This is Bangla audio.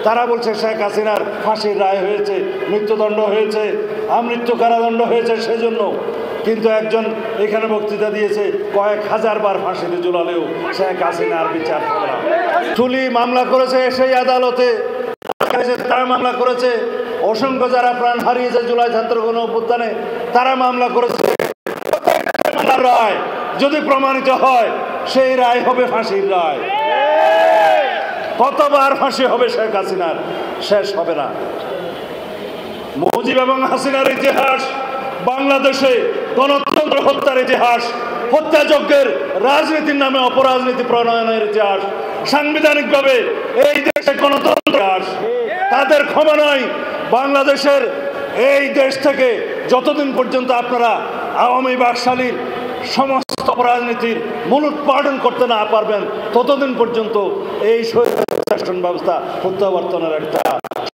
তারা বলছে শেখ হাসিনার ফাঁসির রায় হয়েছে, মৃত্যুদণ্ড হয়েছে, আমৃত্যু কারাদণ্ড হয়েছে সেজন্য। কিন্তু একজন এখানে বক্তৃতা দিয়েছে কয়েক হাজার বার ফাঁসিতে ঝুলালেও শেখ হাসিনার বিচার হবে না। চুলি মামলা করেছে সেই আদালতে, তারা মামলা করেছে, অসংখ্য যারা প্রাণ হারিয়েছে জুলাই ছাত্র গণ অভ্যুত্থানে তারা মামলা করেছে। রায় যদি প্রমাণিত হয় সেই রায় হবে ফাঁসির রায়। কতবার ফাঁসি হবে শেখ হাসিনার, শেষ হবে না। মুজিব এবং হাসিনার ইতিহাস বাংলাদেশে গণতন্ত্র হত্যার ইতিহাস, হত্যাযজ্ঞের রাজনীতির নামে অপরাজনীতি প্রণয়নের ইতিহাস, সাংবিধানিকভাবে এই দেশে গণতন্ত্র তাদের ক্ষমা নয়। বাংলাদেশের এই দেশ থেকে যতদিন পর্যন্ত আপনারা আওয়ামী বাকশালীর সমস্ত অপরাজনীতির মূলোৎপাটন করতে না পারবেন ততদিন পর্যন্ত এই শাসন ব্যবস্থা প্রত্যাবর্তনের একটা